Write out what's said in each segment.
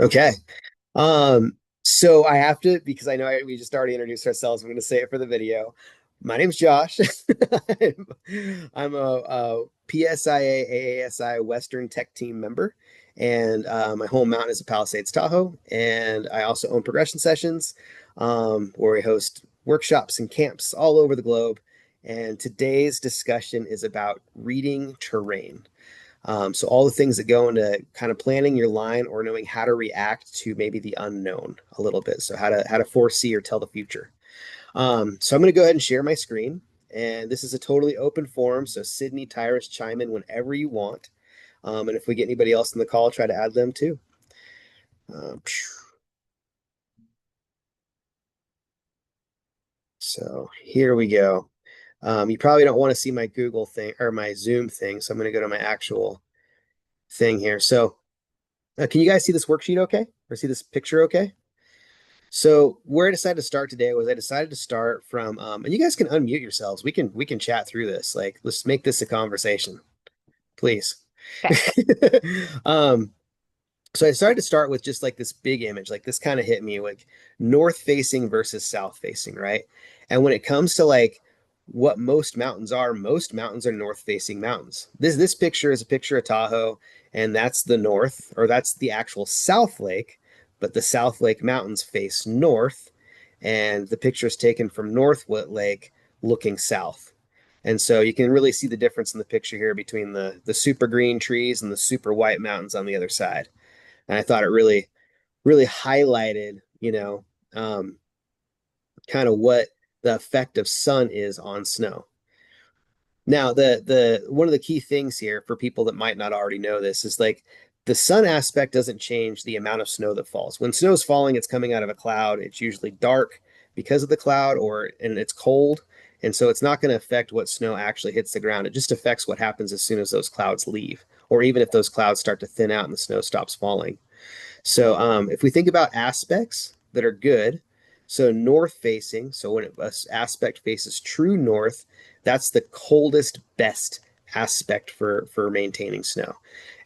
Okay. Um, so I have to, because I know we just already introduced ourselves. I'm going to say it for the video. My name's Josh. I'm a PSIA AASI Western Tech Team member, and my home mountain is a Palisades Tahoe. And I also own Progression Sessions, where we host workshops and camps all over the globe. And today's discussion is about reading terrain. So all the things that go into kind of planning your line or knowing how to react to maybe the unknown a little bit. So how to foresee or tell the future. So I'm going to go ahead and share my screen. And this is a totally open forum. So Sydney, Tyrus, chime in whenever you want. And if we get anybody else in the call, try to add them too. So here we go. You probably don't want to see my Google thing or my Zoom thing. So I'm going to go to my actual thing here. So can you guys see this worksheet okay? Or see this picture okay? So where I decided to start today was I decided to start from, and you guys can unmute yourselves. We can chat through this. Like, let's make this a conversation, please. Okay. um, so I started to start with just like this big image, like this kind of hit me like north facing versus south facing, right? And when it comes to like what most mountains are north facing mountains. This picture is a picture of Tahoe, and that's the north, or that's the actual South Lake, but the South Lake mountains face north, and the picture is taken from Northwood Lake looking south. And so you can really see the difference in the picture here between the super green trees and the super white mountains on the other side. And I thought it really highlighted, um, kind of what the effect of sun is on snow. Now, the one of the key things here for people that might not already know this is like the sun aspect doesn't change the amount of snow that falls. When snow's falling, it's coming out of a cloud. It's usually dark because of the cloud, or and it's cold, and so it's not going to affect what snow actually hits the ground. It just affects what happens as soon as those clouds leave, or even if those clouds start to thin out and the snow stops falling. So if we think about aspects that are good, so north facing, so when an aspect faces true north, that's the coldest, best aspect for maintaining snow.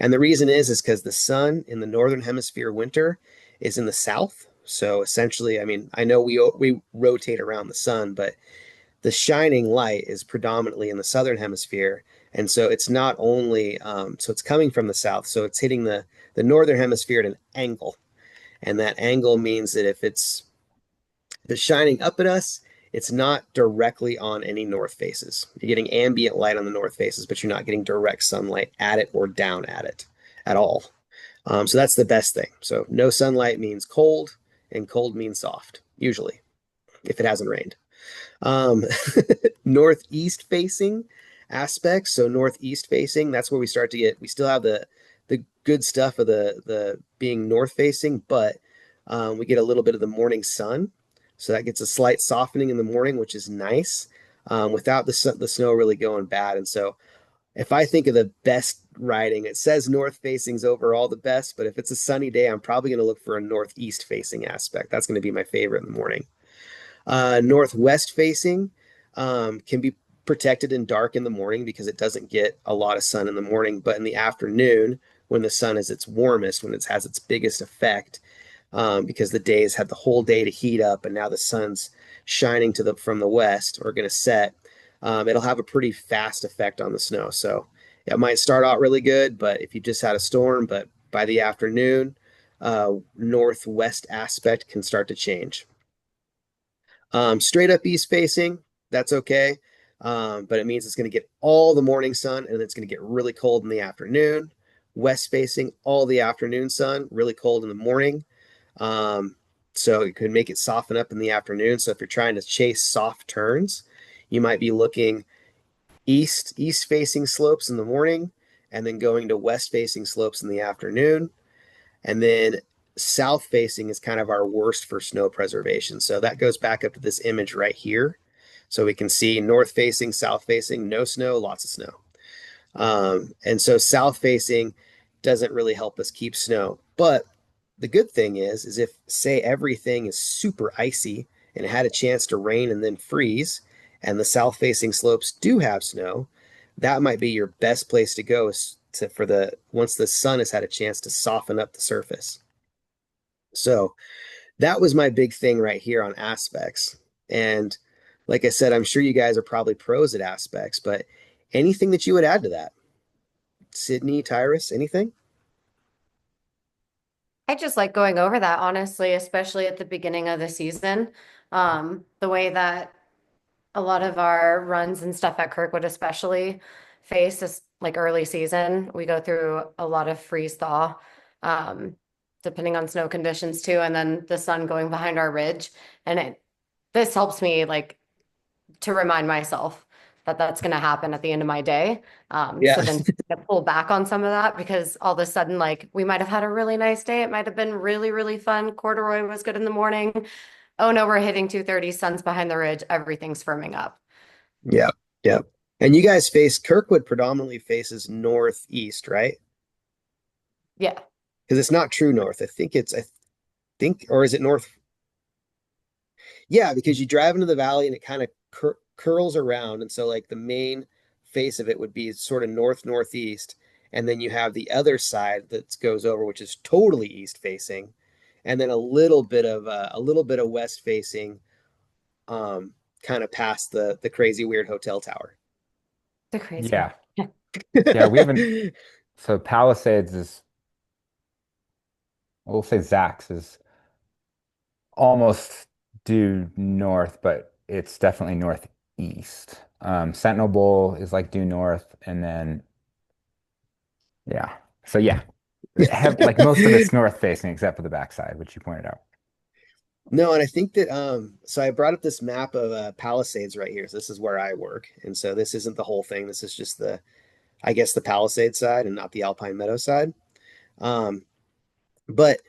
And the reason is because the sun in the northern hemisphere winter is in the south. So essentially, I mean, I know we rotate around the sun, but the shining light is predominantly in the southern hemisphere, and so it's not only so it's coming from the south, so it's hitting the northern hemisphere at an angle, and that angle means that if it's shining up at us, it's not directly on any north faces. You're getting ambient light on the north faces, but you're not getting direct sunlight at it or down at it at all. So that's the best thing. So no sunlight means cold, and cold means soft, usually, if it hasn't rained. Um, Northeast facing aspects. So northeast facing, that's where we start to get. We still have the good stuff of the being north facing, but we get a little bit of the morning sun. So that gets a slight softening in the morning, which is nice, without the snow really going bad. And so if I think of the best riding, it says north facing's overall the best, but if it's a sunny day, I'm probably going to look for a northeast facing aspect. That's going to be my favorite in the morning. Northwest facing can be protected and dark in the morning because it doesn't get a lot of sun in the morning, but in the afternoon, when the sun is its warmest, when it has its biggest effect, because the days had the whole day to heat up, and now the sun's shining to the from the west or going to set, it'll have a pretty fast effect on the snow. So it might start out really good, but if you just had a storm, but by the afternoon, northwest aspect can start to change. Straight up east facing, that's okay. But it means it's going to get all the morning sun and it's going to get really cold in the afternoon. West facing, all the afternoon sun, really cold in the morning. Um, so it could make it soften up in the afternoon. So if you're trying to chase soft turns, you might be looking east facing slopes in the morning and then going to west facing slopes in the afternoon. And then south facing is kind of our worst for snow preservation. So that goes back up to this image right here. So we can see north facing, south facing, no snow, lots of snow. And so south facing doesn't really help us keep snow. But the good thing is if say everything is super icy and it had a chance to rain and then freeze, and the south facing slopes do have snow, that might be your best place to go to for the once the sun has had a chance to soften up the surface. So that was my big thing right here on aspects. And like I said, I'm sure you guys are probably pros at aspects, but anything that you would add to that? Sydney, Tyrus, anything? I just like going over that, honestly, especially at the beginning of the season. The way that a lot of our runs and stuff at Kirkwood especially face this like early season. We go through a lot of freeze thaw, um, depending on snow conditions too, and then the sun going behind our ridge. And this helps me like to remind myself that that's going to happen at the end of my day. Yeah. So then to pull back on some of that because all of a sudden, like we might have had a really nice day. It might have been really, really fun. Corduroy was good in the morning. Oh no, we're hitting 2:30, sun's behind the ridge, everything's firming up. Yeah. Yeah. And you guys face Kirkwood predominantly faces northeast, right? Yeah, Because it's not true north. I think, or is it north? Yeah, because you drive into the valley and it kind of curls around. And so, like, the main face of it would be sort of north northeast. And then you have the other side that goes over, which is totally east facing. And then a little bit of west facing, um, kind of past the crazy weird hotel tower. the crazy one. Yeah. Yeah, we haven't. So Palisades is, we'll say Zax is almost due north, but it's definitely northeast. Sentinel Bowl is like due north, and then yeah. So yeah, have like most of it's north facing except for the backside, which you pointed out. No, and I think that so I brought up this map of Palisades right here. So this is where I work. And so this isn't the whole thing. This is just the I guess the Palisade side and not the Alpine Meadow side. Um, but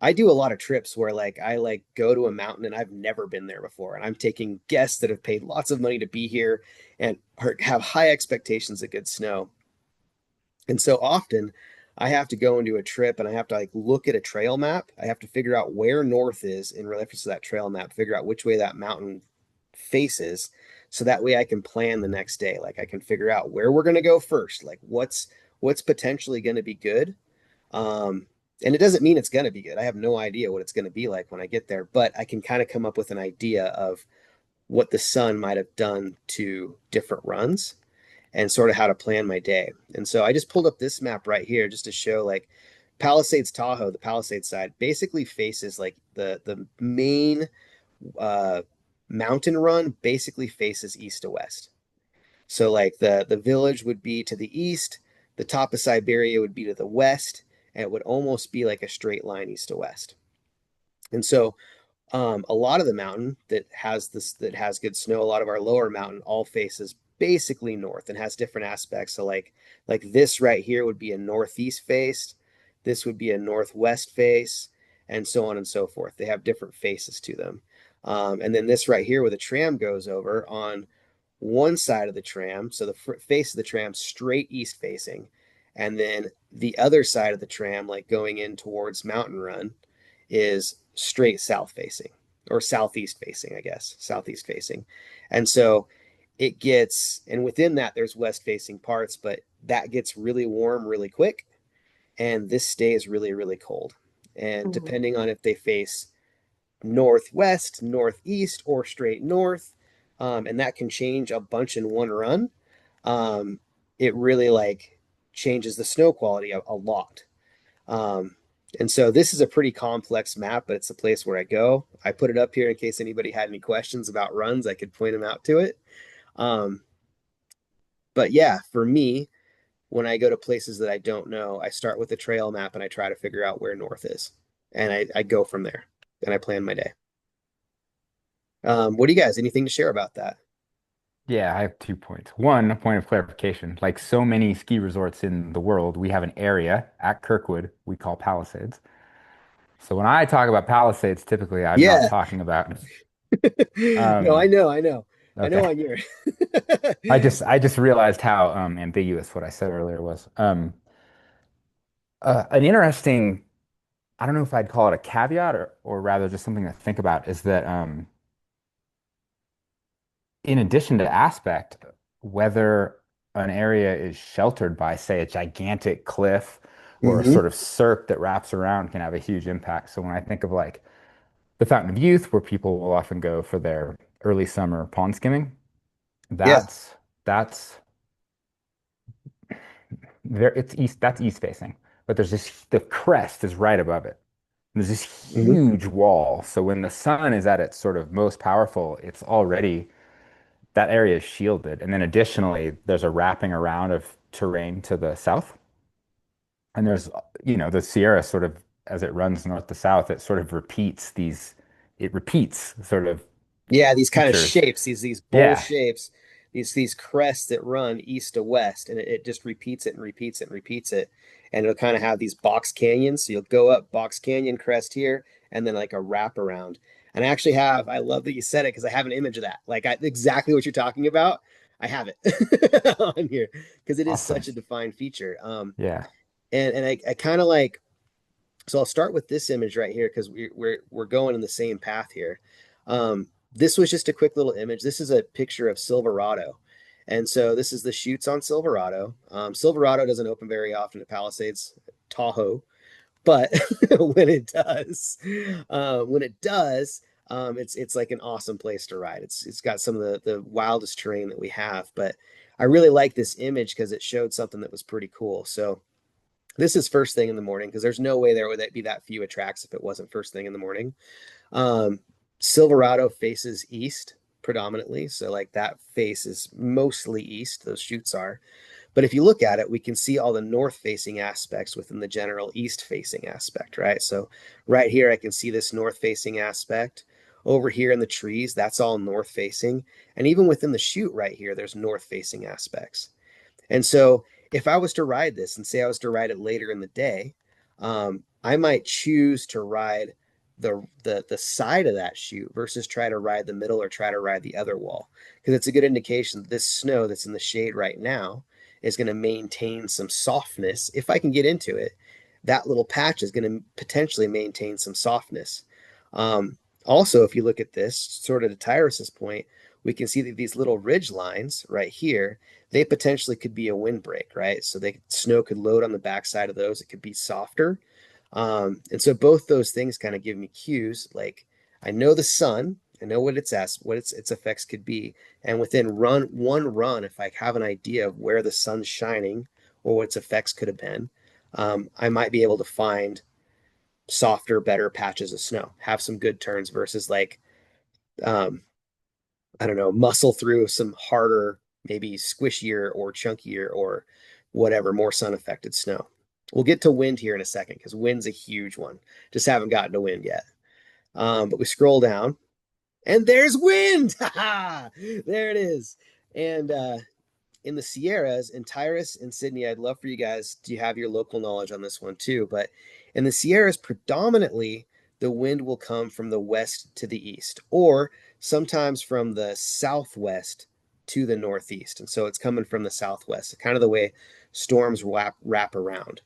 I do a lot of trips where like I like go to a mountain and I've never been there before, and I'm taking guests that have paid lots of money to be here and have high expectations of good snow. And so often I have to go into a trip and I have to like look at a trail map. I have to figure out where north is in reference to that trail map, figure out which way that mountain faces. So that way I can plan the next day. Like I can figure out where we're going to go first, like what's potentially going to be good. Um, and it doesn't mean it's going to be good. I have no idea what it's going to be like when I get there, but I can kind of come up with an idea of what the sun might have done to different runs and sort of how to plan my day. And so I just pulled up this map right here just to show like Palisades Tahoe, the Palisades side, basically faces like the main uh, mountain run basically faces east to west. So like the village would be to the east, the top of Siberia would be to the west, and it would almost be like a straight line east to west. And so a lot of the mountain that has good snow, a lot of our lower mountain all faces basically north and has different aspects. So like this right here would be a northeast face, this would be a northwest face, and so on and so forth. They have different faces to them. And then this right here where the tram goes over on one side of the tram, so the face of the tram straight east facing, and then the other side of the tram, like going in towards Mountain Run, is straight south facing or southeast facing, I guess, southeast facing. And so it gets, and within that, there's west facing parts, but that gets really warm really quick. And this stays really, really cold. And Mhm. depending on if they face northwest, northeast, or straight north, and that can change a bunch in one run. Um, it really like changes the snow quality a lot. Um, and so this is a pretty complex map, but it's a place where I go. I put it up here in case anybody had any questions about runs. I could point them out to it. Um, but yeah, for me, when I go to places that I don't know, I start with a trail map and I try to figure out where north is, and I go from there and I plan my day. What do you guys? Anything to share about that? Yeah, I have 2 points. One, a point of clarification. Like so many ski resorts in the world, we have an area at Kirkwood we call Palisades. So when I talk about Palisades, typically I'm not Yeah. talking about No, um I know okay. on your. I just realized how ambiguous what I said earlier was. An interesting, I don't know if I'd call it a caveat or rather just something to think about is that in addition to aspect, weather. an area is sheltered by, say, a gigantic cliff or a Hmm. sort of cirque that wraps around can have a huge impact. So when I think of like the Fountain of Youth, where people will often go for their early summer pond skimming, Yeah. that's there. It's east. That's east facing, but there's this the crest is right above it. There's this Hmm. huge wall. So when the sun is at its sort of most powerful, it's already that area is shielded. And then additionally, there's a wrapping around of terrain to the south. And there's, the Sierra sort of, as it runs north to south, it repeats sort of Yeah, these kind of features. shapes, these bowl Yeah, shapes, these crests that run east to west, and it just repeats it and repeats it and repeats it, and it'll kind of have these box canyons. So you'll go up box canyon crest here, and then like a wrap around. And I actually have, I love that you said it because I have an image of that, exactly what you're talking about. I have it on here because it is awesome. such a defined feature. Yeah. And I kind of like so I'll start with this image right here because we're going in the same path here. This was just a quick little image. This is a picture of Silverado. And so this is the chutes on Silverado. Silverado doesn't open very often at Palisades, Tahoe, but when it does, it's like an awesome place to ride. It's got some of the wildest terrain that we have. But I really like this image because it showed something that was pretty cool. So this is first thing in the morning because there's no way there would be that few attracts if it wasn't first thing in the morning. Um, Silverado faces east predominantly, so like that face is mostly east. Those chutes are, but if you look at it, we can see all the north facing aspects within the general east facing aspect, right? So right here, I can see this north facing aspect. Over here in the trees, that's all north facing, and even within the chute right here, there's north facing aspects. And so if I was to ride this and say I was to ride it later in the day, I might choose to ride the side of that chute versus try to ride the middle or try to ride the other wall because it's a good indication that this snow that's in the shade right now is going to maintain some softness. If I can get into it, that little patch is going to potentially maintain some softness. Also, if you look at this, sort of to Tyrus's point, we can see that these little ridge lines right here, they potentially could be a windbreak, right? So snow could load on the backside of those. It could be softer. And so both those things kind of give me cues. Like I know the sun, I know what its effects could be. And within one run, if I have an idea of where the sun's shining or what its effects could have been, I might be able to find softer, better patches of snow, have some good turns versus like um, I don't know, muscle through some harder, maybe squishier or chunkier or whatever, more sun affected snow. We'll get to wind here in a second because wind's a huge one. Just haven't gotten to wind yet. But we scroll down and there's wind. There it is. And in the Sierras, in Tyrus and Sydney, I'd love for you guys to have your local knowledge on this one too. But in the Sierras, predominantly the wind will come from the west to the east, or sometimes from the southwest to the northeast. And so it's coming from the southwest, kind of the way storms wrap around.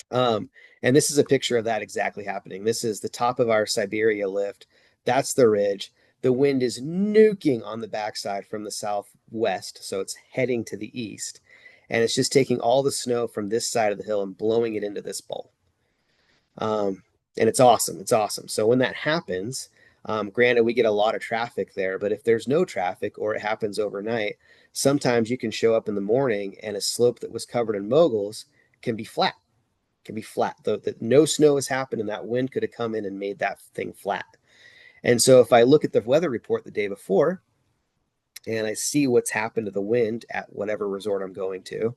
Um, and this is a picture of that exactly happening. This is the top of our Siberia lift. That's the ridge. The wind is nuking on the backside from the southwest, so it's heading to the east. And it's just taking all the snow from this side of the hill and blowing it into this bowl. And it's awesome. It's awesome. So when that happens, granted, we get a lot of traffic there, but if there's no traffic or it happens overnight, sometimes you can show up in the morning and a slope that was covered in moguls can be flat, can be flat. No snow has happened, and that wind could have come in and made that thing flat. And so if I look at the weather report the day before and I see what's happened to the wind at whatever resort I'm going to,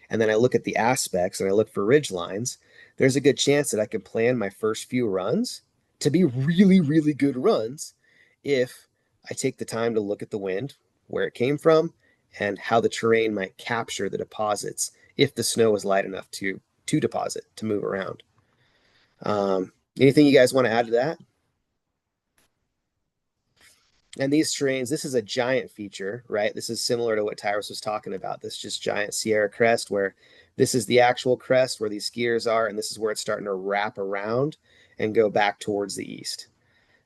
and then I look at the aspects and I look for ridge lines, there's a good chance that I can plan my first few runs to be really, really good runs if I take the time to look at the wind, where it came from, and how the terrain might capture the deposits if the snow is light enough to deposit, to move around. Anything you guys want to add to that? And these terrains, this is a giant feature, right? This is similar to what Tyrus was talking about. This just giant Sierra crest where this is the actual crest where these skiers are, and this is where it's starting to wrap around and go back towards the east.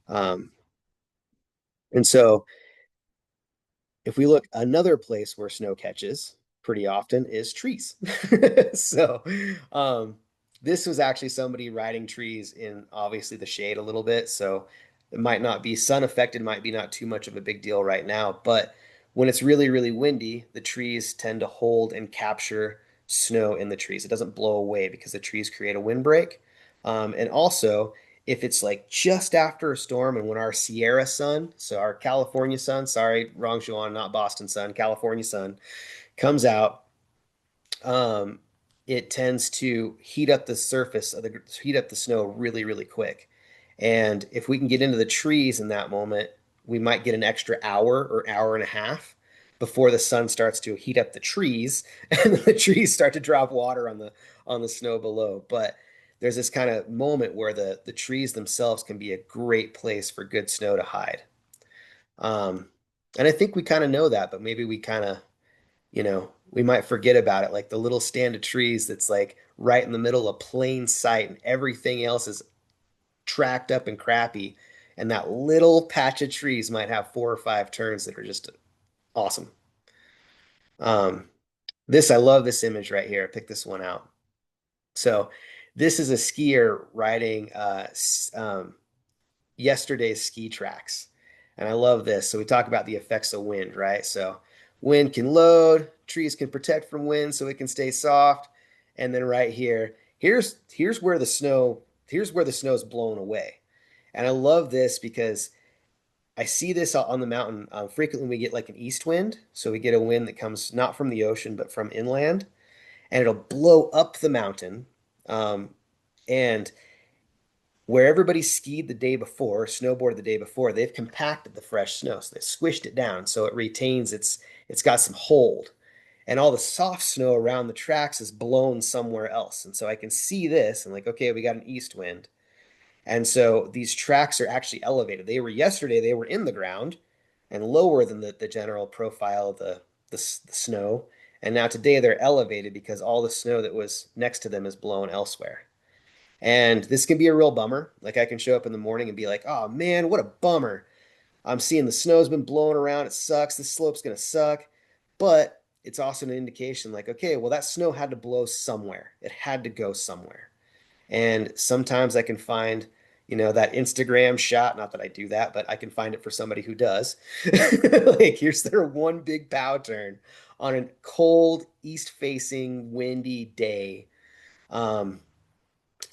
Um, and so if we look another place where snow catches, pretty often is trees. So, um, this was actually somebody riding trees in obviously the shade a little bit. So it might not be sun affected, might be not too much of a big deal right now. But when it's really, really windy, the trees tend to hold and capture snow in the trees. It doesn't blow away because the trees create a windbreak. And also, if it's like just after a storm and when our Sierra sun, so our California sun, sorry, wrong Juan, not Boston sun, California sun, comes out, um, it tends to heat up the surface of the heat up the snow really, really quick. And if we can get into the trees in that moment, we might get an extra hour or hour and a half before the sun starts to heat up the trees and the trees start to drop water on the snow below. But there's this kind of moment where the trees themselves can be a great place for good snow to hide. Um, and I think we kind of know that, but maybe we kind of we might forget about it. Like the little stand of trees that's like right in the middle of plain sight and everything else is tracked up and crappy. And that little patch of trees might have four or five turns that are just awesome. Um, I love this image right here. I picked this one out. So this is a skier riding yesterday's ski tracks. And I love this. So we talk about the effects of wind, right? So wind can load, trees can protect from wind so it can stay soft. And then right here, here's where the snow's blown away. And I love this because I see this on the mountain. Frequently we get like an east wind. So we get a wind that comes not from the ocean, but from inland, and it'll blow up the mountain. And where everybody skied the day before, snowboarded the day before, they've compacted the fresh snow. So they squished it down so it retains it's got some hold. And all the soft snow around the tracks is blown somewhere else. And so I can see this and like, okay, we got an east wind. And so these tracks are actually elevated. They were in the ground and lower than the general profile of the snow. And now today they're elevated because all the snow that was next to them is blown elsewhere. And this can be a real bummer. Like I can show up in the morning and be like, oh man, what a bummer. I'm seeing the snow's been blowing around. It sucks. This slope's going to suck. But it's also an indication like, okay, well, that snow had to blow somewhere. It had to go somewhere. And sometimes I can find, that Instagram shot. Not that I do that, but I can find it for somebody who does. Like, here's their one big bow turn on a cold, east facing, windy day. Um,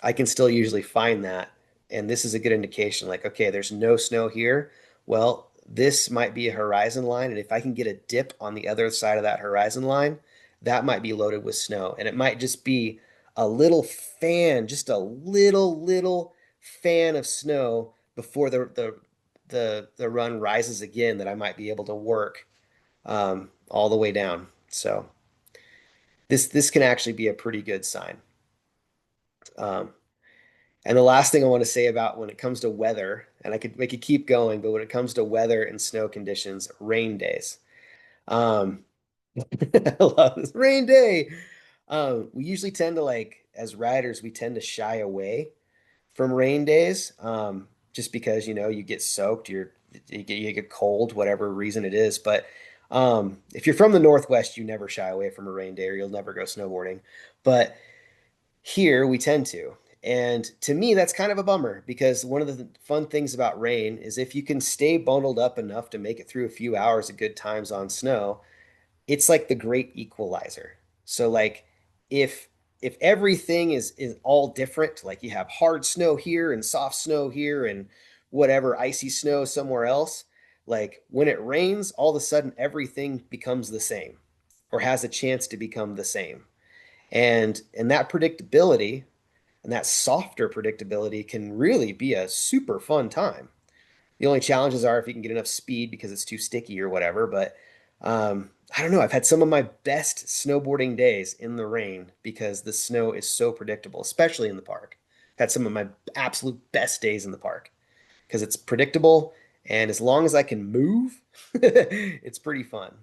I can still usually find that. And this is a good indication like, okay, there's no snow here. Well, this might be a horizon line. And if I can get a dip on the other side of that horizon line, that might be loaded with snow. And it might just be a little fan, just a little fan of snow before the run rises again that I might be able to work all the way down. So this can actually be a pretty good sign. Um, And the last thing I want to say about when it comes to weather, and we could keep going, but when it comes to weather and snow conditions, rain days. Um, I love this rain day. We usually tend to like, as riders, we tend to shy away from rain days, just because you get soaked, you get cold, whatever reason it is. But if you're from the Northwest, you never shy away from a rain day, or you'll never go snowboarding. But here we tend to. And to me, that's kind of a bummer because one of the fun things about rain is if you can stay bundled up enough to make it through a few hours of good times on snow, it's like the great equalizer. So like if if everything is all different, like you have hard snow here and soft snow here and whatever icy snow somewhere else, like when it rains, all of a sudden everything becomes the same or has a chance to become the same. And that predictability and that softer predictability can really be a super fun time. The only challenges are if you can get enough speed because it's too sticky or whatever. But I don't know. I've had some of my best snowboarding days in the rain because the snow is so predictable, especially in the park. I've had some of my absolute best days in the park because it's predictable. And as long as I can move, it's pretty fun.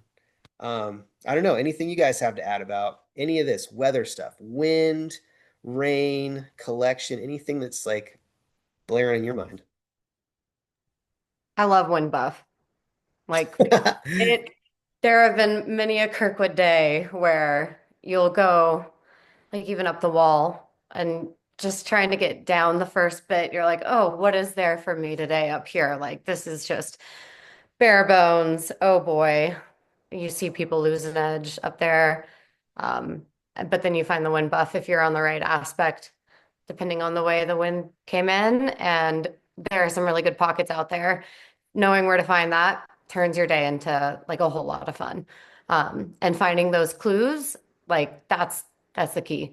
I don't know. Anything you guys have to add about any of this weather stuff, wind, rain, collection, anything that's like blaring in your mind? I love wind buff. Like it. There have been many a Kirkwood day where you'll go like even up the wall and just trying to get down the first bit. You're like, oh, what is there for me today up here? Like this is just bare bones. Oh boy. You see people lose an edge up there. Um, but then you find the wind buff if you're on the right aspect, depending on the way the wind came in. And there are some really good pockets out there. Knowing where to find that turns your day into like a whole lot of fun. And finding those clues, like that's the key.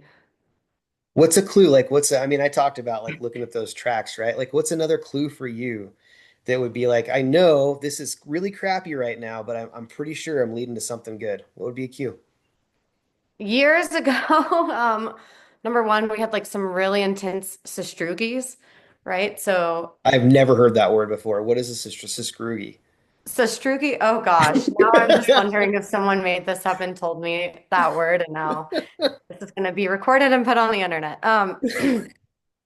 What's a clue? Like, I mean, I talked about like looking at those tracks, right? Like, what's another clue for you that would be like, I know this is really crappy right now, but I'm pretty sure I'm leading to something good. What would be a cue? Years ago, number one, we had like some really intense sastrugies, right? So I've never heard that word before. What is a scroogie? sastrugi, oh gosh, now I'm just wondering if someone made this up and told me that word, and now this is going to be recorded and put on the internet.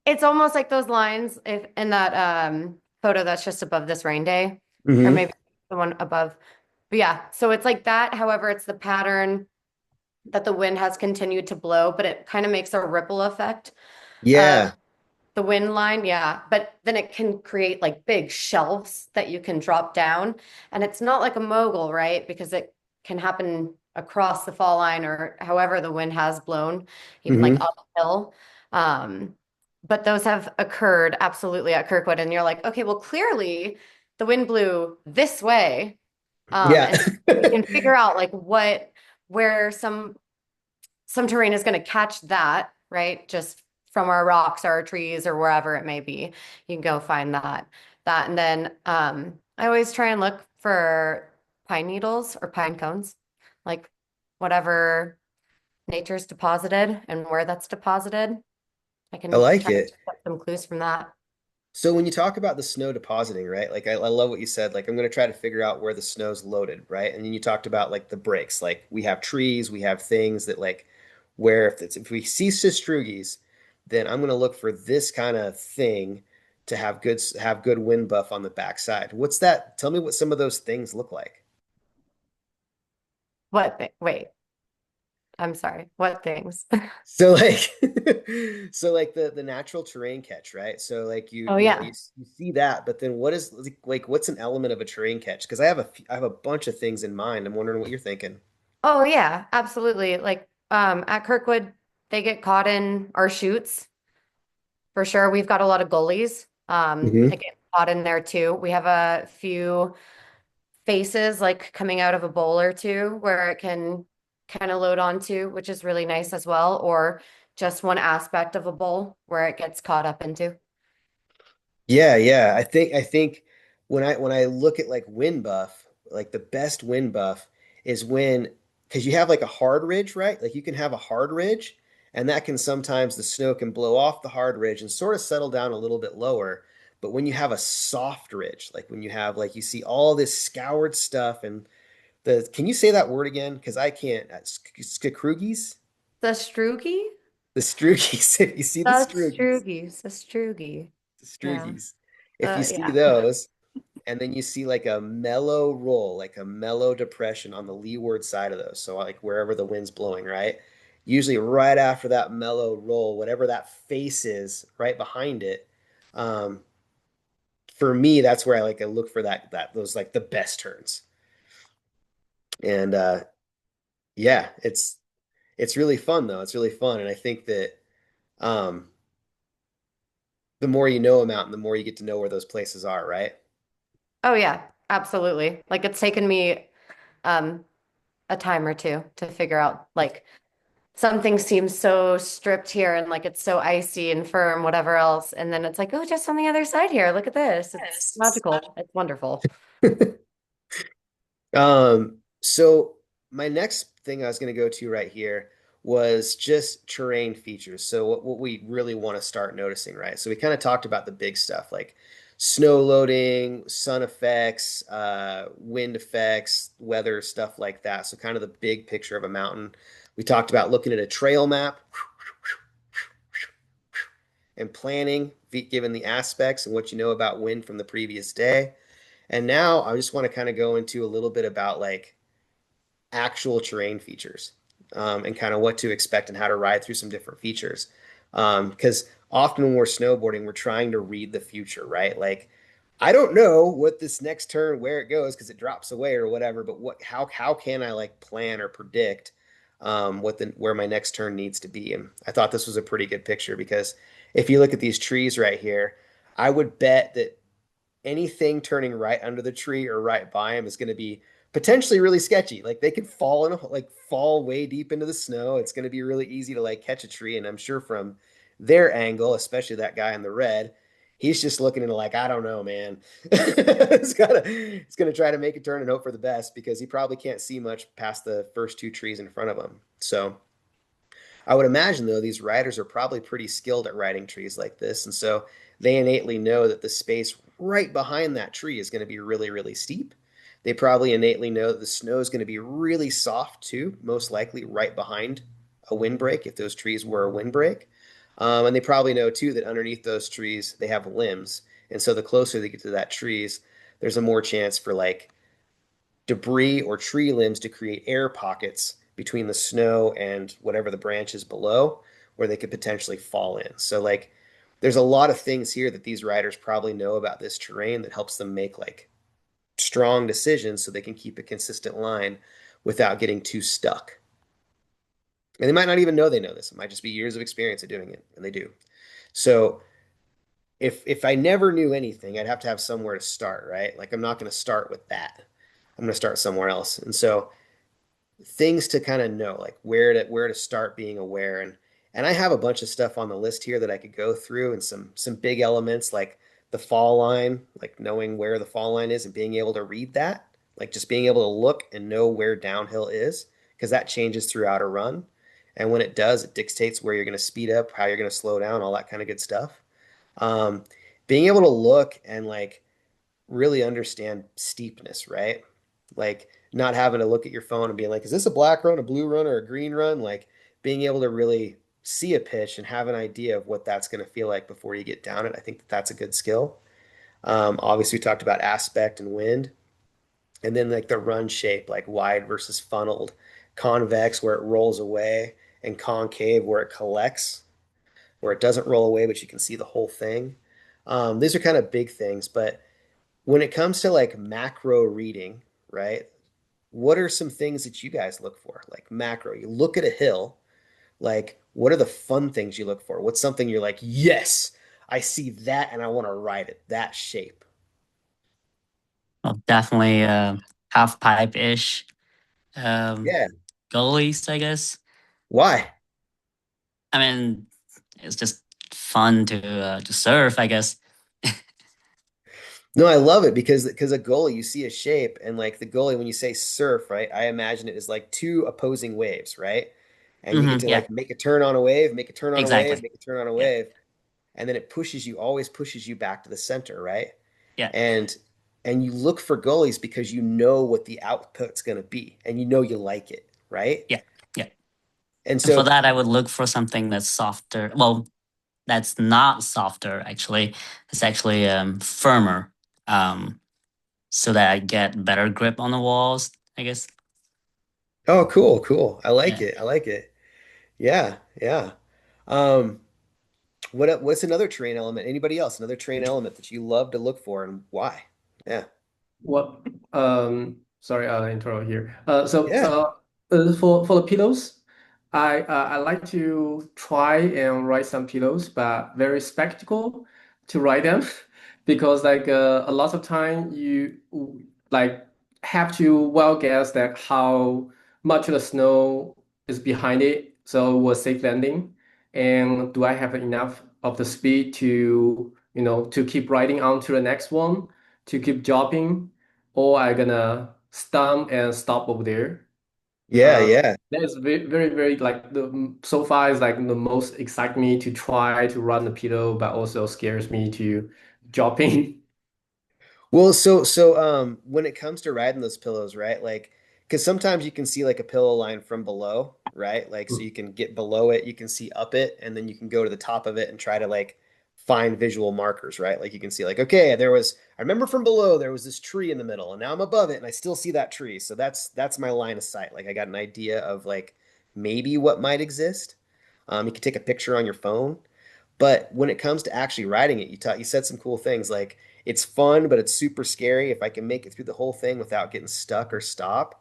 It's almost like those lines if in that photo that's just above this rain day, or Hmm. maybe the one above. But yeah, so it's like that. However, it's the pattern that the wind has continued to blow, but it kind of makes a ripple effect of Yeah. the wind line. Yeah, but then it can create like big shelves that you can drop down, and it's not like a mogul, right? Because it can happen across the fall line or however the wind has blown, even like Hmm. uphill. Um, but those have occurred absolutely at Kirkwood, and you're like, okay, well, clearly the wind blew this way. Yeah. And you can figure out like where some terrain is going to catch that, right? Just from our rocks, our trees, or wherever it may be. You can go find that. And then I always try and look for pine needles or pine cones, like whatever nature's deposited and where that's deposited. I I can like try and it. get some clues from that. So when you talk about the snow depositing, right? Like I love what you said. Like I'm going to try to figure out where the snow's loaded, right? And then you talked about like the breaks. Like we have trees, we have things that like where if we see sistrugis, then I'm going to look for this kind of thing to have good wind buff on the backside. What's that? Tell me what some of those things look like. Wait, I'm sorry. What things? So like so like the natural terrain catch, right? So like Oh you know yeah. you see that, but then what is like what's an element of a terrain catch? Because I have a bunch of things in mind. I'm wondering what you're thinking. Oh yeah, absolutely. Like at Kirkwood, they get caught in our chutes for sure. We've got a lot of gullies Hmm. that get caught in there too. We have a few faces like coming out of a bowl or two where it can kind of load onto, which is really nice as well, or just one aspect of a bowl where it gets caught up into. Yeah, yeah. I think when I look at like wind buff, like the best wind buff is when because you have like a hard ridge, right? Like you can have a hard ridge, and that can sometimes the snow can blow off the hard ridge and sort of settle down a little bit lower. But when you have a soft ridge, like when you have like you see all this scoured stuff and the can you say that word again? Because I can't. Skakrugis? The stroogie? The Strugis. If you see the The Strugis, stroogie. The stroogie. the Yeah. Strugis. If you see Yeah. those. And then you see like a mellow roll, like a mellow depression on the leeward side of those. So like wherever the wind's blowing, right? Usually right after that mellow roll, whatever that face is right behind it. Um, for me, that's where I look for that those like the best turns. And yeah, it's really fun though. It's really fun. And I think that um the more you know a mountain, the more you get to know where those places are, right? Oh yeah, absolutely. Like it's taken me um a time or two to figure out like something seems so stripped here and like it's so icy and firm, whatever else. And then it's like, oh, just on the other side here. Look at this. It's magical. It's wonderful. So my next thing I was going to go to right here was just terrain features. So what we really want to start noticing, right? So we kind of talked about the big stuff like snow loading, sun effects, wind effects, weather, stuff like that. So kind of the big picture of a mountain. We talked about looking at a trail map and planning, given the aspects and what you know about wind from the previous day. And now I just want to kind of go into a little bit about like actual terrain features, and kind of what to expect and how to ride through some different features. Because often when we're snowboarding, we're trying to read the future, right? Like, I don't know what this next turn where it goes because it drops away or whatever, but how can I like plan or predict what the where my next turn needs to be? And I thought this was a pretty good picture because if you look at these trees right here, I would bet that anything turning right under the tree or right by him is going to be potentially really sketchy. Like they could fall in, like fall way deep into the snow. It's going to be really easy to like catch a tree. And I'm sure from their angle, especially that guy in the red, he's just looking at it like, I don't know, man. It's gonna try to make a turn and hope for the best because he probably can't see much past the first two trees in front of him. So I would imagine, though, these riders are probably pretty skilled at riding trees like this. And so they innately know that the space right behind that tree is going to be really, really steep. They probably innately know that the snow is going to be really soft, too, most likely right behind a windbreak if those trees were a windbreak. And they probably know, too, that underneath those trees, they have limbs. And so the closer they get to that trees, there's a more chance for like debris or tree limbs to create air pockets between the snow and whatever the branches below where they could potentially fall in. So like there's a lot of things here that these riders probably know about this terrain that helps them make like strong decisions so they can keep a consistent line without getting too stuck. And they might not even know they know this. It might just be years of experience of doing it, and they do. So if I never knew anything, I'd have to have somewhere to start, right? Like I'm not going to start with that. I'm going to start somewhere else. And so things to kind of know, like where to start being aware. And I have a bunch of stuff on the list here that I could go through and some big elements like the fall line, like knowing where the fall line is and being able to read that, like just being able to look and know where downhill is, because that changes throughout a run. And when it does, it dictates where you're going to speed up, how you're going to slow down, all that kind of good stuff. Um, Being able to look and like really understand steepness, right? Like not having to look at your phone and being like, is this a black run, a blue run, or a green run? Like being able to really see a pitch and have an idea of what that's going to feel like before you get down it. I think that that's a good skill. Obviously, we talked about aspect and wind, and then like the run shape, like wide versus funneled, convex where it rolls away, and concave where it collects, where it doesn't roll away, but you can see the whole thing. These are kind of big things, but when it comes to like macro reading, right? What are some things that you guys look for? Like macro, you look at a hill, like what are the fun things you look for? What's something you're like, yes, I see that and I want to ride it, that shape. Well, definitely half pipe-ish um, Yeah. goalies, I guess. Why? I mean, it's just fun to surf, I guess. No, I love it because a goalie, you see a shape and like the goalie, when you say surf, right? I imagine it is like two opposing waves, right? And you get to Yeah, like make a turn on a wave, make a turn on a wave, exactly. make a turn on a Yeah, wave, and then it pushes you, always pushes you back to the center, right? yeah, and and you look for goalies because you know what the output's going to be and you know you like it, right? yeah, yeah. And And for so, that, I would look for something that's softer. Well, that's not softer, actually. It's actually firmer, um, so that I get better grip on the walls, I guess. oh, cool, cool. I like Yeah. it. I like it. Yeah, yeah. Um, what's another terrain element? Anybody else? Another terrain element that you love to look for and why? Yeah, What? Sorry, interrupt here. yeah, For the pillows, I like to try and write some pillows, but very spectacle to write them because like a lot of time you like have to well guess that how much of the snow is behind it, so it was safe landing, and do I have enough of the speed to to keep riding on to the next one to keep dropping or I gonna stump and stop over there. yeah, yeah. That is very, very, very like the so far is like the most excite me to try to run the pedal, but also scares me to dropping. Well, so when it comes to riding those pillows, right? Like, because sometimes you can see like a pillow line from below, right? Like, so you can get below it, you can see up it, and then you can go to the top of it and try to like find visual markers, right? Like you can see like, okay, I remember from below there was this tree in the middle and now I'm above it and I still see that tree. So that's my line of sight. Like I got an idea of like maybe what might exist. You can take a picture on your phone, but when it comes to actually writing it, you said some cool things like it's fun, but it's super scary if I can make it through the whole thing without getting stuck or stopped.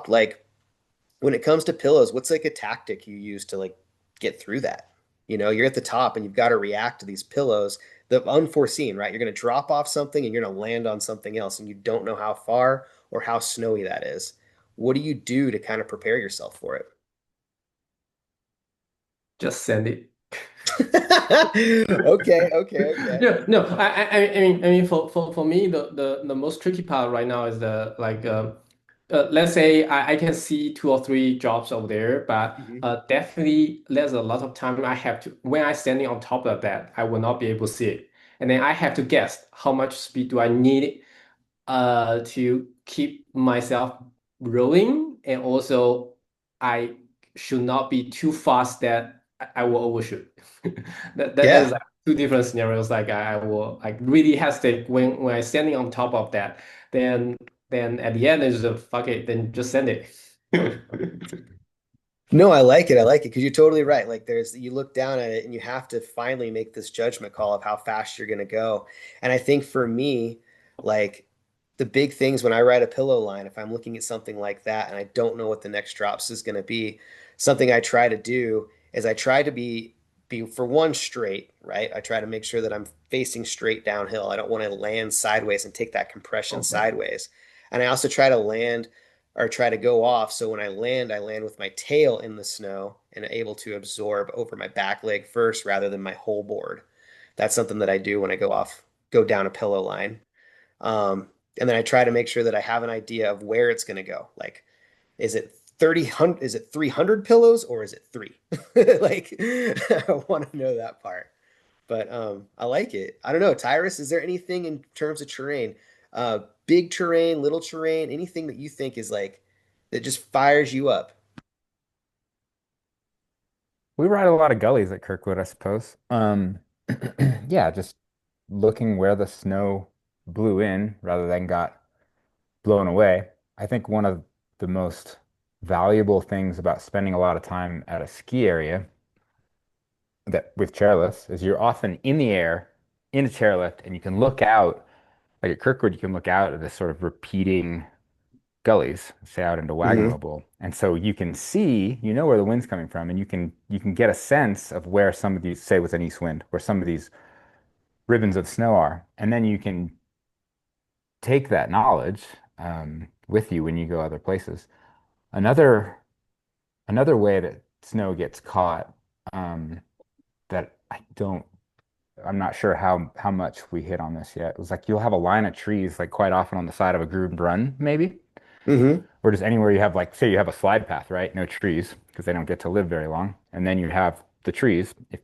Like when it comes to pillows, what's like a tactic you use to like get through that? You know, you're at the top and you've got to react to these pillows, the unforeseen, right? You're going to drop off something and you're going to land on something else and you don't know how far or how snowy that is. What do you do to kind of prepare yourself for it? Just send it. Okay, okay, okay. No, no. I mean, for me, the most tricky part right now is the like, let's say I can see two or three jobs over there, but Hmm. definitely there's a lot of time I have to when I standing on top of that, I will not be able to see it, and then I have to guess how much speed do I need to keep myself rolling, and also I should not be too fast that I will overshoot. That is Yeah. like two different scenarios. Like I will like really hesitate when I standing on top of that. Then then at the end it's just fuck it. Then just send it. No, I like it. I like it because you're totally right. Like you look down at it and you have to finally make this judgment call of how fast you're going to go. And I think for me, like the big things when I write a pillow line, if I'm looking at something like that and I don't know what the next drops is going to be, something I try to do is I try to be for one straight, right? I try to make sure that I'm facing straight downhill. I don't want to land sideways and take that compression Okay. sideways. And I also try to land or try to go off. So when I land with my tail in the snow and able to absorb over my back leg first rather than my whole board. That's something that I do when I go down a pillow line. And then I try to make sure that I have an idea of where it's going to go. Like, is it 30, is it 300 pillows or is it three? Like, I want to know that part. But I like it. I don't know, Tyrus, is there anything in terms of terrain, big terrain, little terrain, anything that you think is like that just fires you up? We ride a lot of gullies at Kirkwood, I suppose. Yeah, just looking where the snow blew in rather than got blown away. I think one of the most valuable things about spending a lot of time at a ski area that with chairlifts is you're often in the air in a chairlift and you can look out, like at Kirkwood, you can look out at this sort of repeating gullies, say out into Hmm. Waggle. And so you can see, you know where the wind's coming from, and you can get a sense of where some of these, say with an east wind, where some of these ribbons of snow are. And then you can take that knowledge with you when you go other places. Another another way that snow gets caught that I'm not sure how much we hit on this yet. It was like you'll have a line of trees like quite often on the side of a groomed run, maybe. Hmm. Or just anywhere you have like say you have a slide path, right? No trees because they don't get to live very long. And then you have the trees. If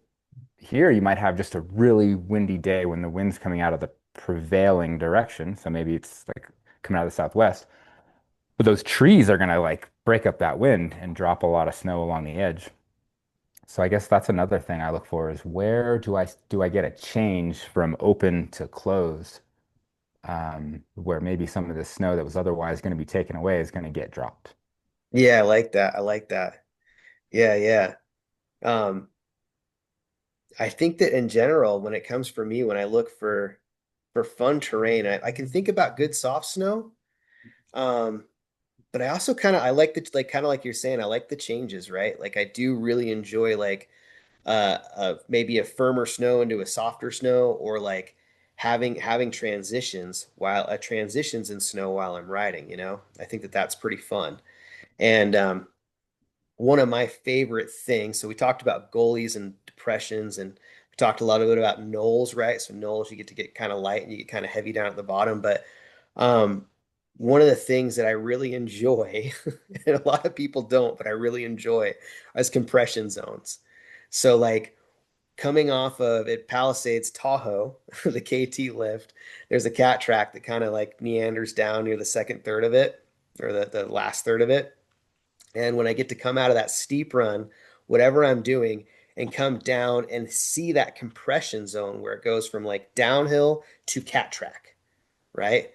here you might have just a really windy day when the wind's coming out of the prevailing direction. So maybe it's like coming out of the southwest. But those trees are gonna like break up that wind and drop a lot of snow along the edge. So I guess that's another thing I look for is where do I get a change from open to closed, where maybe some of the snow that was otherwise going to be taken away is going to get dropped. Yeah, I like that. I like that. Yeah, yeah. Um, I think that in general, when it comes for me, when I look for fun terrain, I can think about good soft snow. Um, but I also I like the like kind of like you're saying, I like the changes, right? Like I do really enjoy like maybe a firmer snow into a softer snow or like having transitions in snow while I'm riding, you know? I think that that's pretty fun. And one of my favorite things. So we talked about gullies and depressions, and we talked a lot bit about knolls, right? So knolls, you get to get kind of light and you get kind of heavy down at the bottom. But um, one of the things that I really enjoy, and a lot of people don't, but I really enjoy, is compression zones. So like coming off of at Palisades Tahoe, the KT lift, there's a cat track that kind of like meanders down near the second third of it, or the last third of it. And when I get to come out of that steep run, whatever I'm doing, and come down and see that compression zone where it goes from like downhill to cat track, right?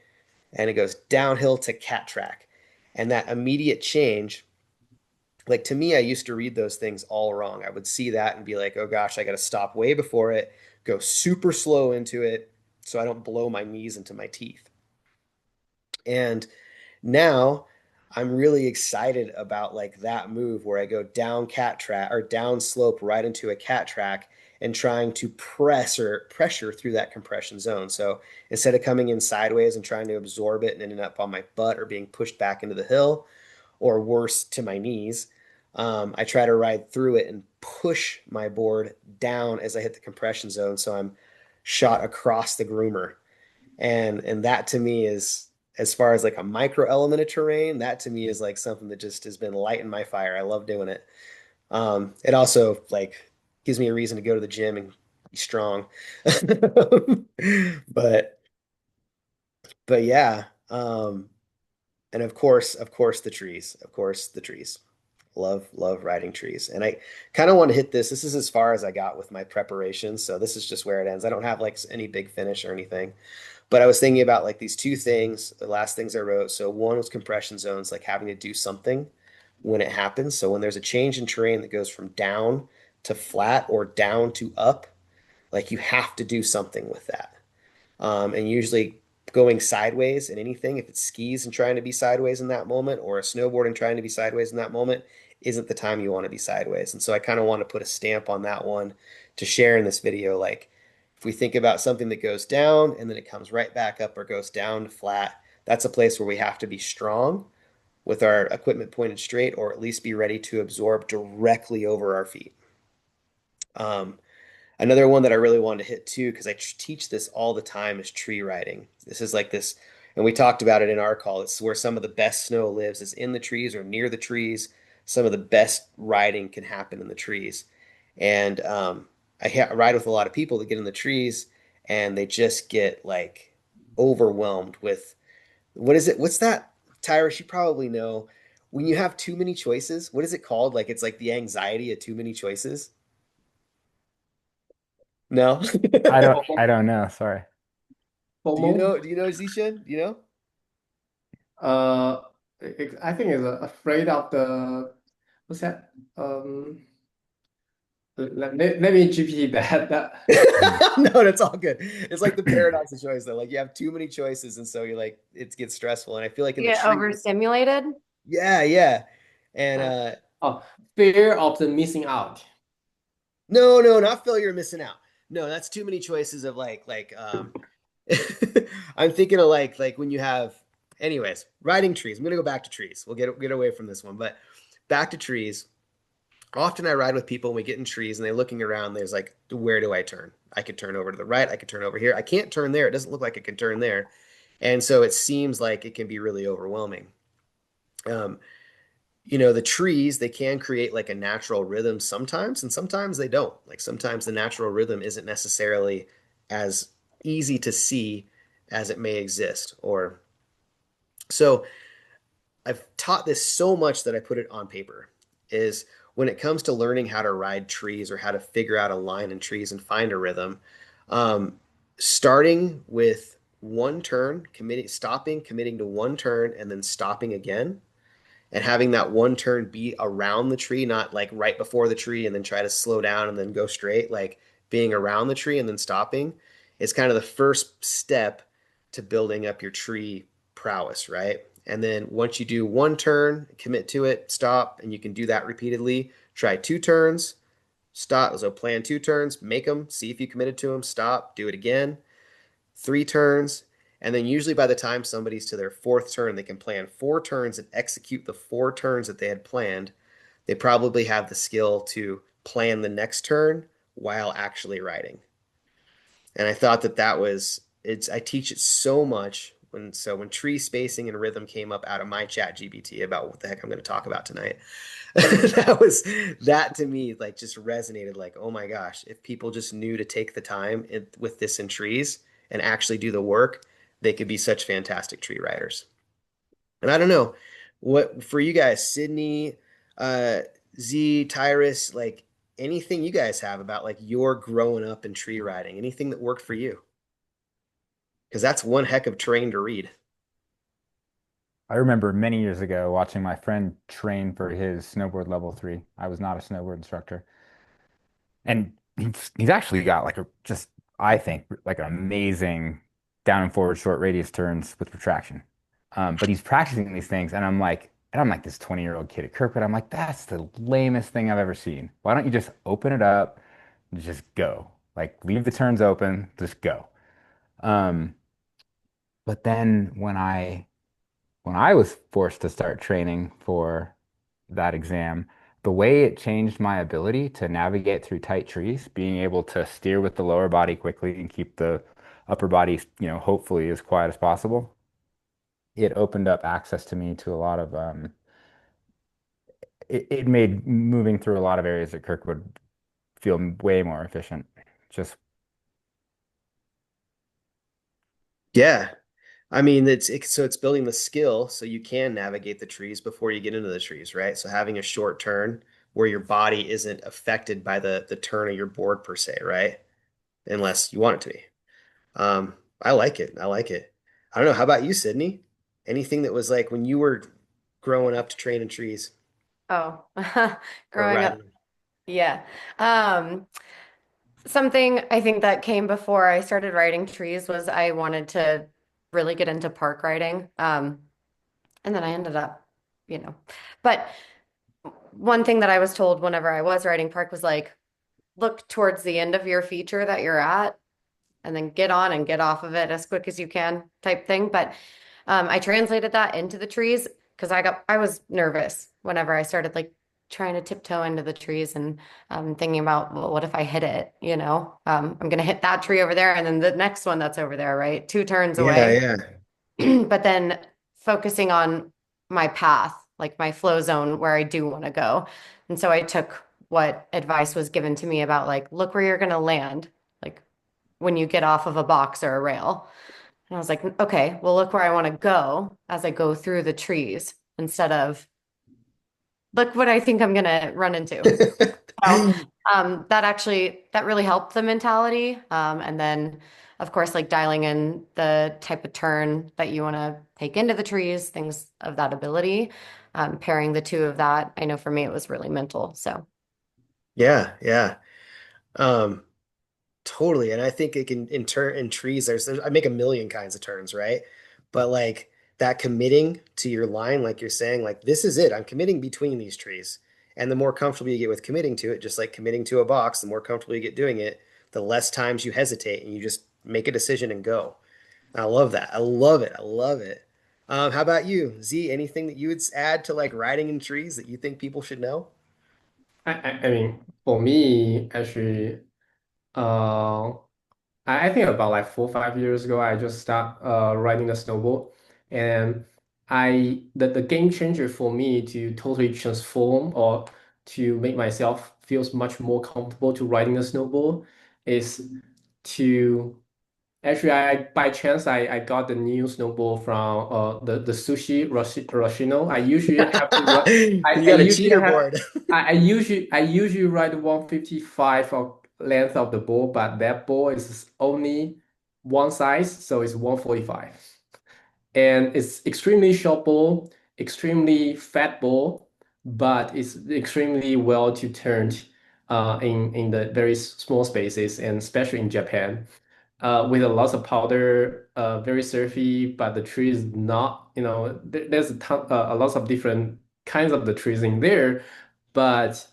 And it goes downhill to cat track. And that immediate change, like to me, I used to read those things all wrong. I would see that and be like, oh gosh, I got to stop way before it, go super slow into it so I don't blow my knees into my teeth. And now I'm really excited about like that move where I go down cat track or down slope right into a cat track and trying to press or pressure through that compression zone. So instead of coming in sideways and trying to absorb it and ending up on my butt or being pushed back into the hill or worse to my knees, I try to ride through it and push my board down as I hit the compression zone. So I'm shot across the groomer. And that to me is, as far as like a micro element of terrain, that to me is like something that just has been lighting my fire. I love doing it. It also like gives me a reason to go to the gym and be strong. But but yeah. And of course the trees. Of course the trees. Love riding trees. And I kind of want to hit this. This is as far as I got with my preparation. So this is just where it ends. I don't have like any big finish or anything. But I was thinking about like these two things, the last things I wrote. So one was compression zones, like having to do something when it happens. So when there's a change in terrain that goes from down to flat or down to up, like you have to do something with that. And usually going sideways in anything, if it's skis and trying to be sideways in that moment, or a snowboard and trying to be sideways in that moment, isn't the time you want to be sideways. And so I kind of want to put a stamp on that one to share in this video. Like if we think about something that goes down and then it comes right back up or goes down to flat, that's a place where we have to be strong with our equipment pointed straight, or at least be ready to absorb directly over our feet. Um, Another one that I really wanted to hit too, because I teach this all the time, is tree riding. This is like this, and we talked about it in our call. It's where some of the best snow lives, is in the trees or near the trees. Some of the best riding can happen in the trees. And ride with a lot of people that get in the trees and they just get like overwhelmed with what is it? What's that? Tyrus, you probably know. When you have too many choices, what is it called? Like it's like the anxiety of too many choices. No? I don't know. Sorry. FOMO. Do you know Zishan? Do you know? Uh, I think it's afraid of the what's that? Let me GPT that. Mhm. No, that's all good. It's like the paradox of choice though. Like you have too many choices, and so you're like it gets stressful. And I feel like in You the get trees, overstimulated. yeah, yeah. And Uh, Oh, fear of the missing out. no, no, not failure, missing out. No, that's too many choices of I'm thinking of like when you have anyways, riding trees. I'm gonna go back to trees. We'll get away from this one, but back to trees. Often I ride with people and we get in trees and they're looking around. There's like, where do I turn? I could turn over to the right. I could turn over here. I can't turn there. It doesn't look like I can turn there. And so it seems like it can be really overwhelming. Um, the trees, they can create like a natural rhythm sometimes, and sometimes they don't. Like sometimes the natural rhythm isn't necessarily as easy to see as it may exist. Or so I've taught this so much that I put it on paper is when it comes to learning how to ride trees or how to figure out a line in trees and find a rhythm, um, starting with one turn, committing to one turn, and then stopping again and having that one turn be around the tree, not like right before the tree and then try to slow down and then go straight, like being around the tree and then stopping is kind of the first step to building up your tree prowess, right? And then once you do one turn, commit to it, stop, and you can do that repeatedly. Try two turns, stop. So plan two turns, make them, see if you committed to them, stop, do it again, three turns. And then usually by the time somebody's to their fourth turn, they can plan four turns and execute the four turns that they had planned. They probably have the skill to plan the next turn while actually riding. And I thought that was I teach it so much when tree spacing and rhythm came up out of my chat GPT about what the heck I'm going to talk about tonight. That to me like just resonated like, oh my gosh, if people just knew to take the time with this in trees and actually do the work, they could be such fantastic tree riders. And I don't know what for you guys, Sydney, uh, Z, Tyrus, like anything you guys have about like your growing up in tree riding, anything that worked for you. Because that's one heck of terrain to read. I remember many years ago watching my friend train for his snowboard level 3. I was not a snowboard instructor. And he's actually got like a just, I think, like an amazing down and forward short radius turns with retraction. But he's practicing these things, and I'm like this 20-year-old kid at Kirkwood. I'm like, that's the lamest thing I've ever seen. Why don't you just open it up and just go? Like, leave the turns open, just go. Um, but then when I was forced to start training for that exam, the way it changed my ability to navigate through tight trees, being able to steer with the lower body quickly and keep the upper body, hopefully as quiet as possible, it opened up access to me to a lot of it made moving through a lot of areas at Kirkwood feel way more efficient. Just Yeah. I mean, so it's building the skill so you can navigate the trees before you get into the trees, right? So having a short turn where your body isn't affected by the turn of your board per se, right? Unless you want it to be. I like it. I like it. I don't know. How about you, Sydney? Anything that was like when you were growing up to train in trees Oh, or growing up, riding? yeah. Um, Something I think that came before I started riding trees was I wanted to really get into park riding. And then I ended up, you know. But one thing that I was told whenever I was riding park was like, look towards the end of your feature that you're at and then get on and get off of it as quick as you can type thing. But I translated that into the trees because I was nervous whenever I started like trying to tiptoe into the trees and thinking about, well, what if I hit it? I'm gonna hit that tree over there and then the next one that's over there, right? Two turns Yeah, away. yeah. But then focusing on my path, like my flow zone where I do want to go. And so I took what advice was given to me about like, look where you're gonna land, like when you get off of a box or a rail. And I was like, okay, well, look where I want to go as I go through the trees instead of look what I think I'm gonna run into. So that really helped the mentality. And then of course, like dialing in the type of turn that you want to take into the trees, things of that ability. Pairing the two of that, I know for me it was really mental. So Yeah, yeah. Um, Totally. And I think it can in turn in trees, I make a million kinds of turns, right? But like that committing to your line, like you're saying, like this is it. I'm committing between these trees. And the more comfortable you get with committing to it, just like committing to a box, the more comfortable you get doing it, the less times you hesitate and you just make a decision and go. I love that. I love it. I love it. How about you, Z? Anything that you would add to like riding in trees that you think people should know? I mean, for me, actually, uh, I think about like 4 or 5 years ago, I just start riding a snowboard, and the game changer for me to totally transform or to make myself feels much more comfortable to riding a snowboard is to actually I by chance I got the new snowboard from the sushi Rashino. I usually have to run. You I got a usually cheater have board. I usually ride 155 of length of the ball, but that ball is only one size, so it's 145. And it's extremely short ball, extremely fat ball, but it's extremely well to turn in the very small spaces, and especially in Japan with a lot of powder, very surfy, but the tree is not, there's a lot of different kinds of the trees in there, but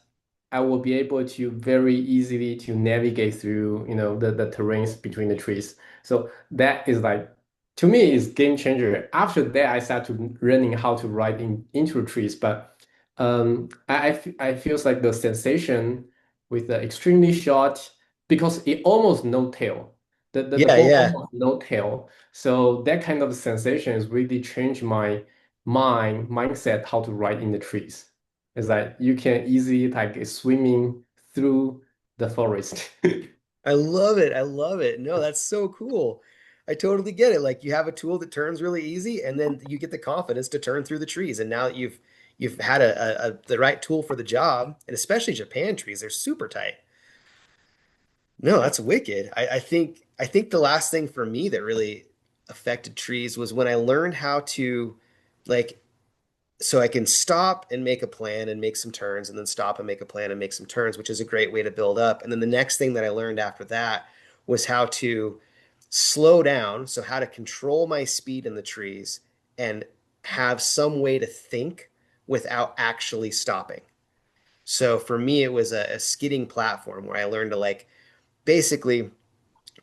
I will be able to very easily to navigate through, the terrains between the trees. So that is like, to me, is game changer. After that, I started learning how to ride into trees, but I feels like the sensation with the extremely short, because it almost no tail. The Yeah, ball yeah. almost no tail. So that kind of sensation has really changed my mindset how to ride in the trees. It's like you can easily like swimming through the forest. I love it. I love it. No, that's so cool. I totally get it. Like you have a tool that turns really easy, and then you get the confidence to turn through the trees. And now that you've had the right tool for the job, and especially Japan trees, they're super tight. No, that's wicked. I think the last thing for me that really affected trees was when I learned how to like so I can stop and make a plan and make some turns and then stop and make a plan and make some turns, which is a great way to build up. And then the next thing that I learned after that was how to slow down, so how to control my speed in the trees and have some way to think without actually stopping. So for me, it was a skidding platform where I learned to like basically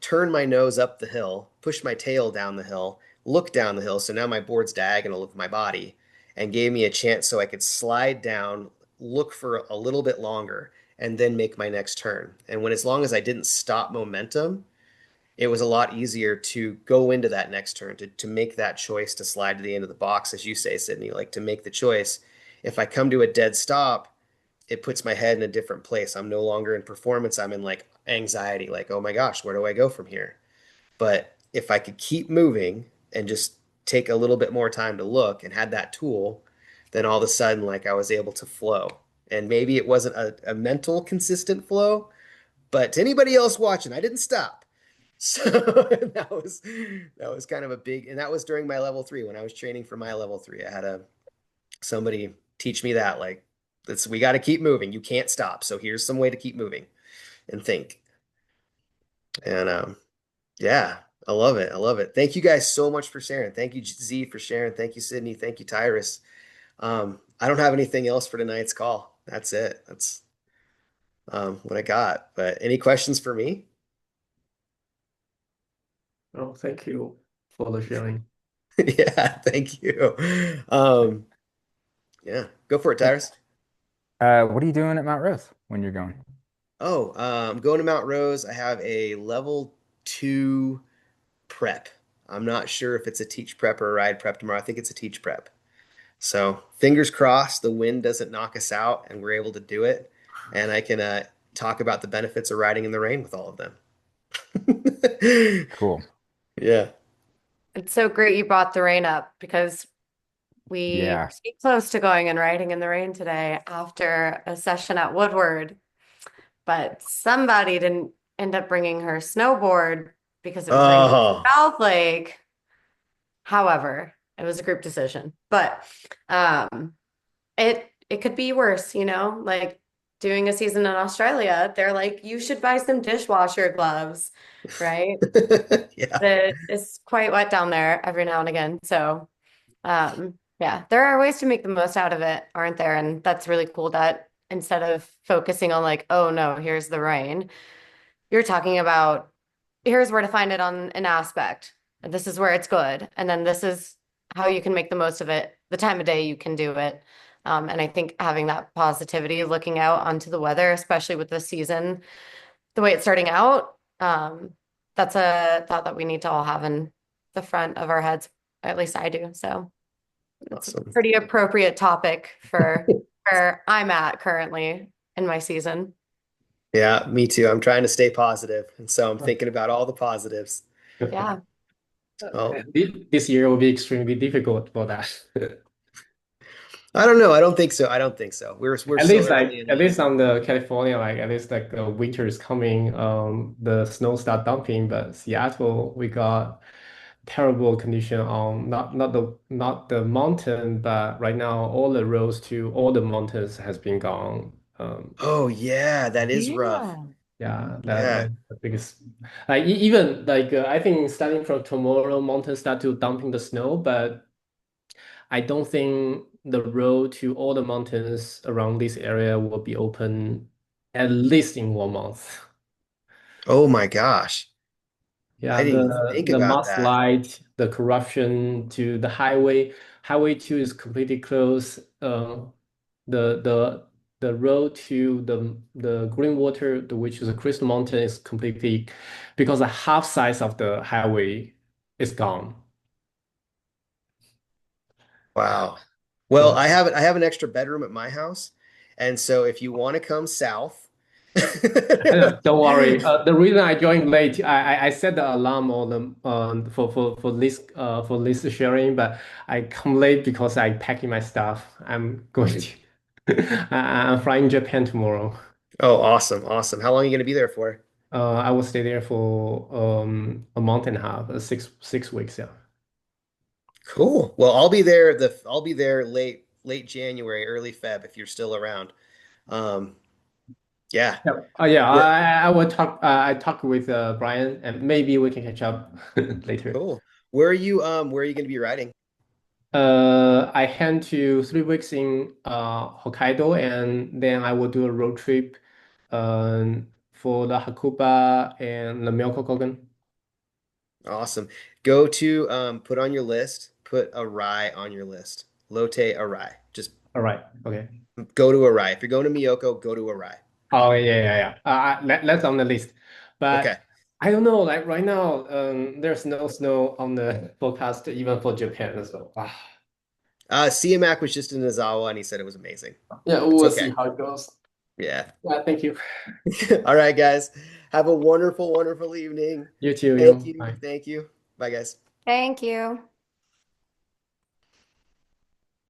turn my nose up the hill, push my tail down the hill, look down the hill. So now my board's diagonal of my body and gave me a chance so I could slide down, look for a little bit longer, and then make my next turn. And when as long as I didn't stop momentum, it was a lot easier to go into that next turn, to make that choice to slide to the end of the box, as you say, Sydney, like to make the choice. If I come to a dead stop, it puts my head in a different place. I'm no longer in performance. I'm in like anxiety, like, oh my gosh, where do I go from here? But if I could keep moving and just take a little bit more time to look and had that tool, then all of a sudden, like I was able to flow. And maybe it wasn't a mental consistent flow, but to anybody else watching, I didn't stop. So that was kind of a big, and that was during my level three when I was training for my level three. I had somebody teach me that like that's we got to keep moving. You can't stop. So here's some way to keep moving and think. And yeah, I love it. I love it. Thank you guys so much for sharing. Thank you, Z, for sharing. Thank you, Sydney. Thank you, Tyrus. I don't have anything else for tonight's call. That's it. That's what I got. But any questions for me? Oh, thank you for the sharing. Yeah, thank you. Yeah, go for it, Tyrus. What are you doing at Mount Rose when you're going? Oh, I'm going to Mount Rose. I have a level two prep. I'm not sure if it's a teach prep or a ride prep tomorrow. I think it's a teach prep. So fingers crossed the wind doesn't knock us out and we're able to do it. And I can talk about the benefits of riding in the rain with all of them. Cool. Yeah. It's so great you brought the rain up because we were Yeah. so close to going and riding in the rain today after a session at Woodward, but somebody didn't end up bringing her snowboard because it was raining in Oh, South Lake. However, it was a group decision, but um, it could be worse, like doing a season in Australia, they're like, you should buy some dishwasher gloves, right? yeah. It is quite wet down there every now and again. So, yeah, there are ways to make the most out of it, aren't there? And that's really cool that instead of focusing on like, oh no, here's the rain, you're talking about here's where to find it on an aspect. This is where it's good. And then this is how you can make the most of it, the time of day you can do it. And I think having that positivity, looking out onto the weather, especially with the season, the way it's starting out, that's a thought that we need to all have in the front of our heads. At least I do. So it's a Awesome. pretty appropriate topic for where I'm at currently in my season. Yeah, me too. I'm trying to stay positive, and so I'm thinking about all the positives. Yeah. Oh, This year will be extremely difficult for that. I don't know. I don't think so. I don't think so. We're At so least early like in at the least on the California, like at least like the winter is coming, the snow start dumping, but Seattle we got terrible condition on not the mountain, but right now all the roads to all the mountains has been gone. Oh yeah, that is rough. Yeah. Yeah, Yeah. that's the biggest. Like even like I think starting from tomorrow, mountains start to dumping the snow, but I don't think the road to all the mountains around this area will be open at least in 1 month. Oh my gosh. I Yeah, didn't even the think the about that. mudslide, the corruption to the highway. Highway 2 is completely closed. The the the road to the Greenwater, which is a Crystal Mountain, is completely because the half size of the highway is gone. Wow. Well, So I have an extra bedroom at my house. And so if you want to come south, Don't worry. The reason I joined late, I set the alarm on the for list sharing, but I come late because I packing my stuff. I'm going to I'm flying Japan tomorrow. Oh, awesome, awesome. How long are you gonna be there for? I will stay there for a month and a half, 6 weeks. Yeah. Cool. Well, I'll be there late January, early Feb if you're still around. Um, yeah. Yeah. Yeah. Yeah. I will talk. I talk with Brian, and maybe we can catch up later. Cool. Where are you gonna be riding? I head to 3 weeks in Hokkaido, and then I will do a road trip for the Hakuba and the Myokokogen. Awesome. Go to put on your list, put Arai on your list. Lotte Arai. Just All right. Okay. go to Arai. If you're going to Miyoko, go to Arai. Oh yeah. That's on the list, Okay. but I don't know. Like right now, there's no snow on the forecast even for Japan. So CMAC was just in Nozawa and he said it was amazing. yeah, It's we'll see okay. how it goes. Yeah. Yeah. Thank you. All right, guys. Have a wonderful, wonderful evening. You too. Thank You. you. Bye. Thank you. Bye, guys. Thank you.